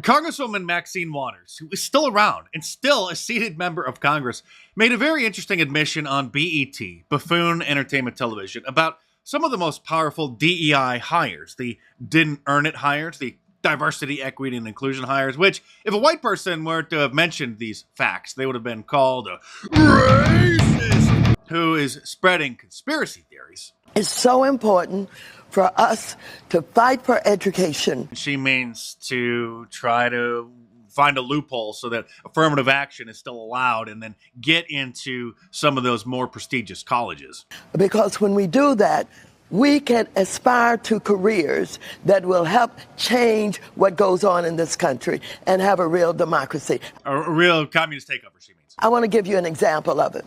Congresswoman Maxine Waters, who is still around and still a seated member of Congress, made a very interesting admission on BET, Buffoon Entertainment Television, about some of the most powerful DEI hires, the didn't earn it hires, the diversity, equity, and inclusion hires, which, if a white person were to have mentioned these facts, they would have been called a racist who is spreading conspiracy theories. It's so important for us to fight for education. She means to try to find a loophole so that affirmative action is still allowed and then get into some of those more prestigious colleges. Because when we do that, we can aspire to careers that will help change what goes on in this country and have a real democracy. A real communist takeover, she means. I want to give you an example of it.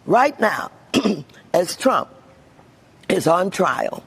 Right now, as Trump is on trial,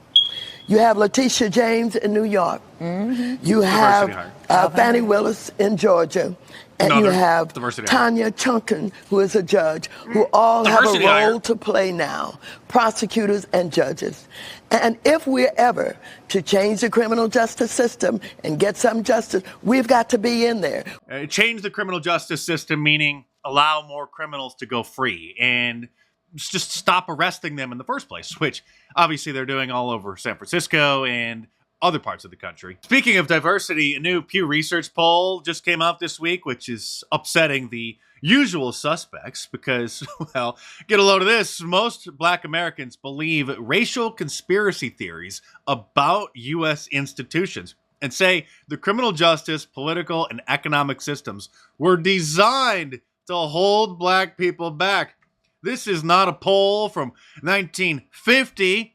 you have Letitia James in New York. Mm-hmm. You have Fannie Willis in Georgia. And you have Tanya Chunkin, who is a judge, who all have a role to play now, prosecutors and judges. And if we're ever to change the criminal justice system and get some justice, we've got to be in there. Change the criminal justice system, meaning allow more criminals to go free and just stop arresting them in the first place, which obviously they're doing all over San Francisco and other parts of the country. Speaking of diversity, a new Pew Research poll just came out this week, which is upsetting the usual suspects because, well, get a load of this. Most Black Americans believe racial conspiracy theories about U.S. institutions and say the criminal justice, political, and economic systems were designed to hold Black people back. This is not a poll from 1950.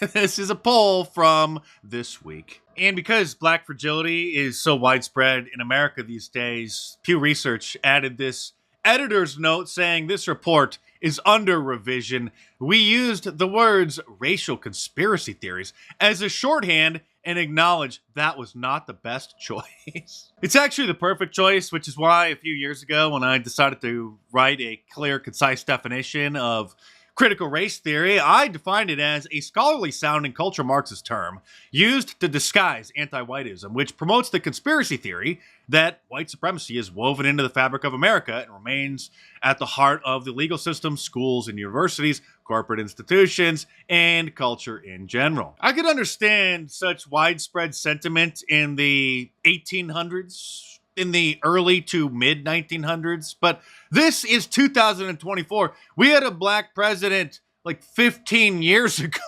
This is a poll from this week. And because Black fragility is so widespread in America these days, Pew Research added this editor's note saying this report is under revision. We used the words racial conspiracy theories as a shorthand and acknowledge that was not the best choice. It's actually the perfect choice, which is why a few years ago when I decided to write a clear, concise definition of critical race theory, I defined it as a scholarly sounding culture Marxist term used to disguise anti-whiteism, which promotes the conspiracy theory that white supremacy is woven into the fabric of America and remains at the heart of the legal system, schools and universities, corporate institutions, and culture in general. I could understand such widespread sentiment in the 1800s, in the early to mid 1900s, but this is 2024. We had a Black president like 15 years ago.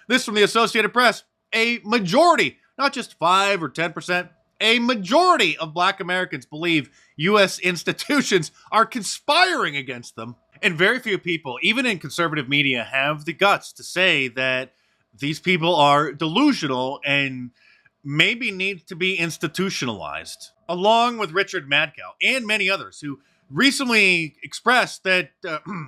This from the Associated Press. A majority, not just 5 or 10%, a majority of Black Americans believe U.S. institutions are conspiring against them. And very few people, even in conservative media, have the guts to say that these people are delusional and maybe need to be institutionalized. Along with Richard Madcow and many others who recently expressed that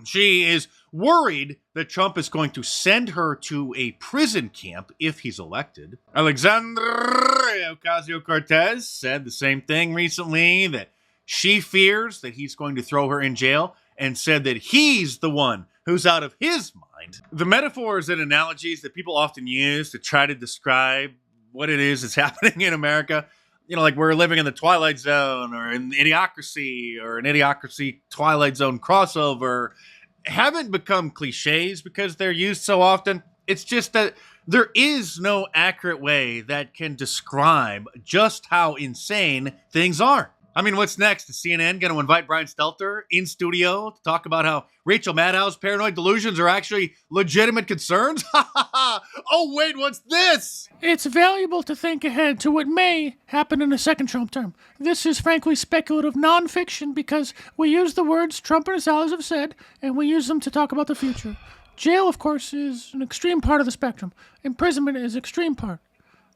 she is worried that Trump is going to send her to a prison camp if he's elected. Alexandria Ocasio-Cortez said the same thing recently, that she fears that he's going to throw her in jail, and said that he's the one who's out of his mind. The metaphors and analogies that people often use to try to describe what it is that's happening in America, you know, like we're living in the Twilight Zone or in Idiocracy or an Idiocracy Twilight Zone crossover, haven't become cliches because they're used so often. It's just that there is no accurate way that can describe just how insane things are. I mean, what's next? Is CNN going to invite Brian Stelter in studio to talk about how Rachel Maddow's paranoid delusions are actually legitimate concerns? Oh, wait, what's this? It's valuable to think ahead to what may happen in a second Trump term. This is frankly speculative nonfiction because we use the words Trump and his allies have said, and we use them to talk about the future. Jail, of course, is an extreme part of the spectrum. Imprisonment is an extreme part.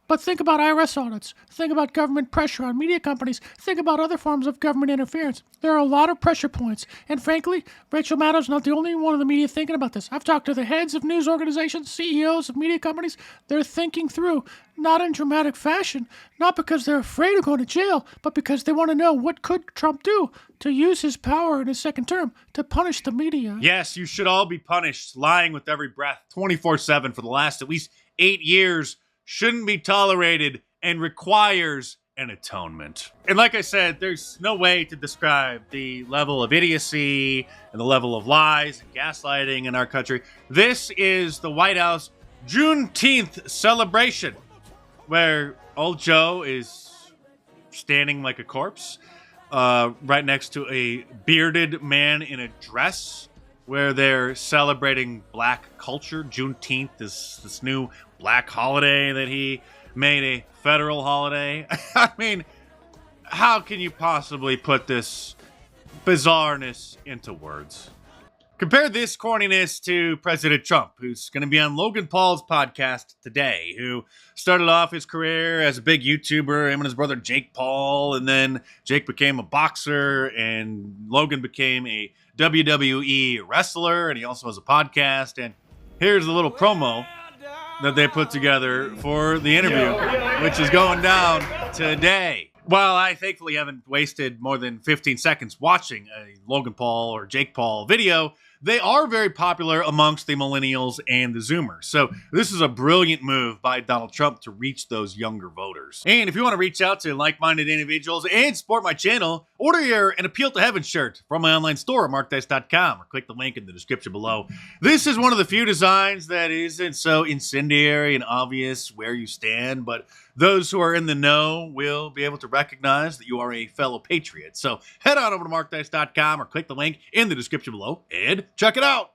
But think about IRS audits. Think about government pressure on media companies. Think about other forms of government interference. There are a lot of pressure points. And frankly, Rachel Maddow's not the only one in the media thinking about this. I've talked to the heads of news organizations, CEOs of media companies. They're thinking through, not in dramatic fashion, not because they're afraid of going to jail, but because they want to know what could Trump do to use his power in his second term to punish the media. Yes, you should all be punished, lying with every breath, 24/7 for the last at least 8 years. Shouldn't be tolerated and requires and atonement. And like I said, there's no way to describe the level of idiocy and the level of lies and gaslighting in our country. This is the White House Juneteenth celebration, where old Joe is standing like a corpse, right next to a bearded man in a dress, where they're celebrating black culture. Juneteenth is this new black holiday that he made a federal holiday. I mean, how can you possibly put this bizarreness into words? Compare this corniness to President Trump, who's going to be on Logan Paul's podcast today, who started off his career as a big YouTuber, him and his brother Jake Paul, and then Jake became a boxer, and Logan became a WWE wrestler, and he also has a podcast. And here's a little promo that they put together for the interview, which is going down today. While I thankfully haven't wasted more than 15 seconds watching a Logan Paul or Jake Paul video, they are very popular amongst the millennials and the Zoomers. So this is a brilliant move by Donald Trump to reach those younger voters. And if you want to reach out to like-minded individuals and support my channel, order your An Appeal to Heaven shirt from my online store at markdice.com or click the link in the description below. This is one of the few designs that isn't so incendiary and obvious where you stand, but those who are in the know will be able to recognize that you are a fellow patriot. So head on over to markdice.com or click the link in the description below and check it out.